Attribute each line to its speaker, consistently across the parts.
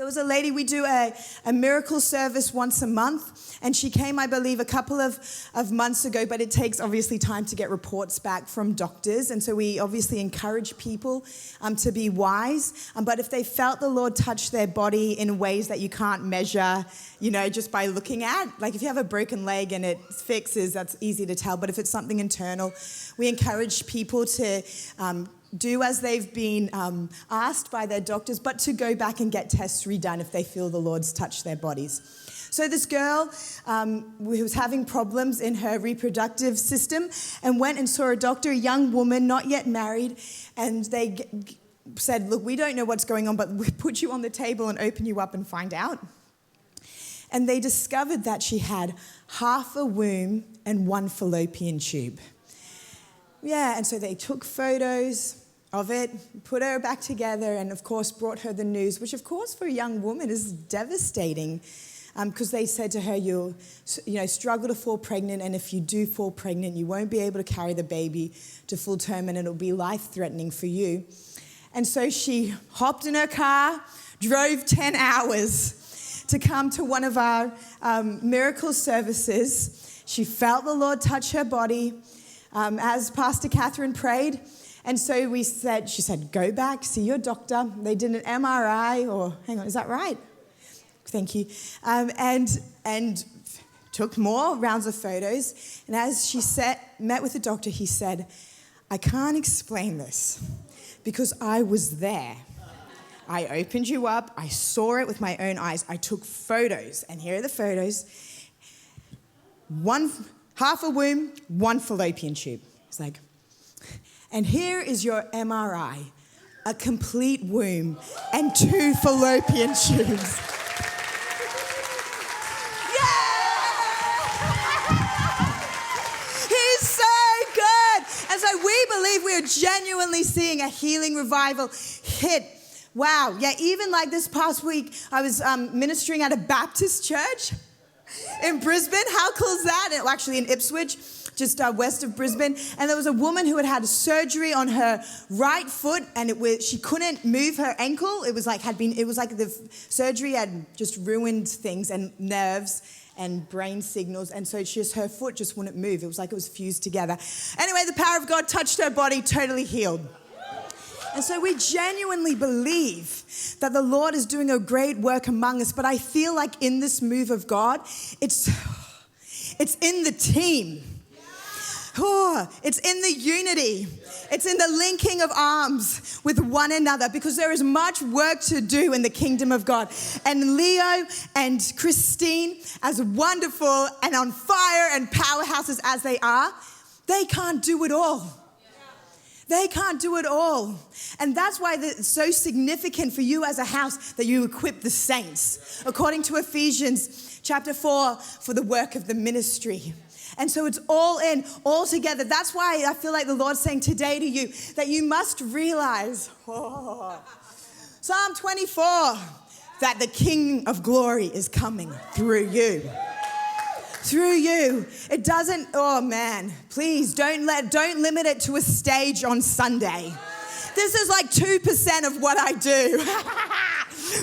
Speaker 1: There was a lady, we do a miracle service once a month, and she came, I believe, a couple of months ago, but it takes obviously time to get reports back from doctors, and so we obviously encourage people to be wise, but if they felt the Lord touch their body in ways that you can't measure, just by looking at, like if you have a broken leg and it fixes, that's easy to tell, but if it's something internal, we encourage people to do as they've been asked by their doctors, but to go back and get tests redone if they feel the Lord's touched their bodies. So this girl who was having problems in her reproductive system and went and saw a doctor, a young woman, not yet married, and they said, look, we don't know what's going on, but we'll put you on the table and open you up and find out. And they discovered that she had half a womb and one fallopian tube. Yeah, and so they took photos of it, put her back together, and of course brought her the news, which of course for a young woman is devastating, because they said to her, you'll struggle to fall pregnant, and if you do fall pregnant, you won't be able to carry the baby to full term, and it'll be life-threatening for you. And so she hopped in her car, drove 10 hours to come to one of our miracle services. She felt the Lord touch her body, as Pastor Catherine prayed. And so she said, go back, see your doctor. They did an MRI, or hang on, is that right? Thank you. And took more rounds of photos. And as she met with the doctor, he said, I can't explain this because I was there. I opened you up. I saw it with my own eyes. I took photos. And here are the photos. Half a womb, one fallopian tube. It's like, and here is your MRI, a complete womb and 2 fallopian tubes. He's so good. And so we believe we are genuinely seeing a healing revival hit. Wow. Yeah, even like this past week, I was ministering at a Baptist church in Brisbane. How cool is that? Well, actually in Ipswich, just west of Brisbane. And there was a woman who had a surgery on her right foot, and she couldn't move her ankle. It was like the surgery had just ruined things and nerves and brain signals, and so her foot just wouldn't move. It was like it was fused together. Anyway, the power of God touched her body, totally healed. And so we genuinely believe that the Lord is doing a great work among us, but I feel like in this move of God, it's in the team. Oh, it's in the unity. It's in the linking of arms with one another, because there is much work to do in the kingdom of God. And Leo and Christine, as wonderful and on fire and powerhouses as they are, they can't do it all. They can't do it all. And that's why it's so significant for you as a house that you equip the saints, according to Ephesians chapter 4, for the work of the ministry. And so it's all in, all together. That's why I feel like the Lord's saying today to you that you must realize, Psalm 24, that the King of Glory is coming through you. Through you. It doesn't, please don't limit it to a stage on Sunday. This is like 2% of what I do.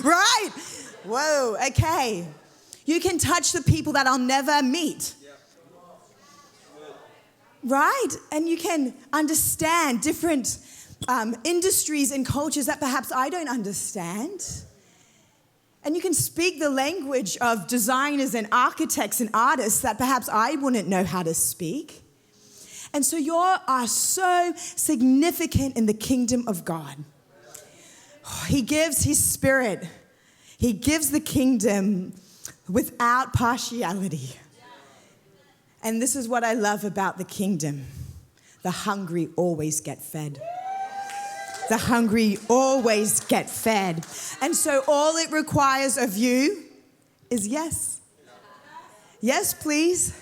Speaker 1: Right? Whoa, okay. You can touch the people that I'll never meet. Right? And you can understand different industries and cultures that perhaps I don't understand. And you can speak the language of designers and architects and artists that perhaps I wouldn't know how to speak. And so you are so significant in the kingdom of God. He gives his spirit. He gives the kingdom without partiality. And this is what I love about the kingdom. The hungry always get fed. The hungry always get fed. And so all it requires of you is yes. Yes, please.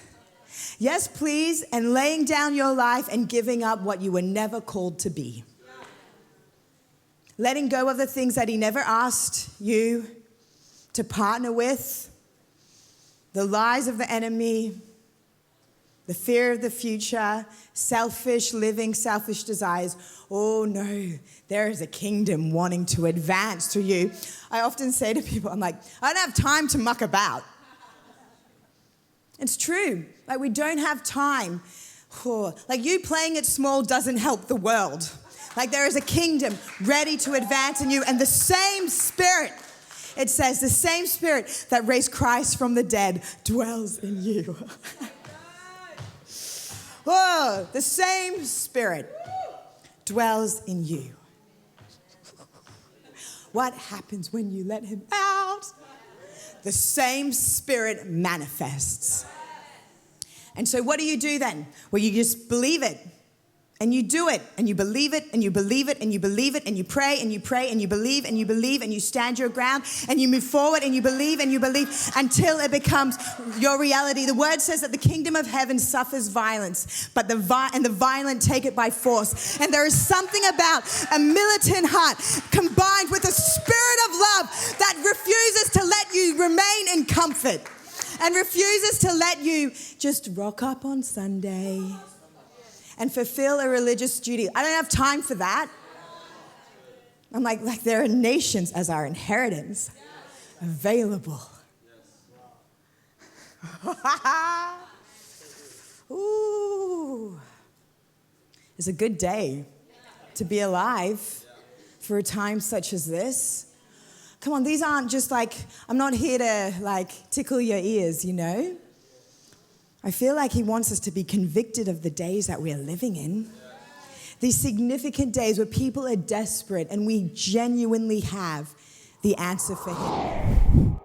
Speaker 1: Yes, please. And laying down your life and giving up what you were never called to be. Letting go of the things that he never asked you to partner with. The lies of the enemy. the fear of the future, selfish living, selfish desires. Oh no, there is a kingdom wanting to advance through you. I often say to people, I'm like, I don't have time to muck about. It's true. Like, we don't have time. Like, you playing it small doesn't help the world. Like, there is a kingdom ready to advance in you, and the same Spirit, it says, the same Spirit that raised Christ from the dead dwells in you. Whoa, the same Spirit dwells in you. What happens when you let him out? The same Spirit manifests. And so what do you do then? Well, you just believe it. And you do it, and you believe it, and you believe it, and you believe it, and you pray, and you pray, and you believe, and you believe, and you stand your ground, and you move forward, and you believe, until it becomes your reality. The word says that the kingdom of heaven suffers violence, but the violent take it by force. And there is something about a militant heart combined with a spirit of love that refuses to let you remain in comfort and refuses to let you just rock up on Sunday and fulfill a religious duty. I don't have time for that. I'm like there are nations as our inheritance available. Ooh. It's a good day to be alive for a time such as this. Come on, these aren't just like, I'm not here to tickle your ears, you know. I feel like he wants us to be convicted of the days that we're living in. These significant days where people are desperate and we genuinely have the answer for him.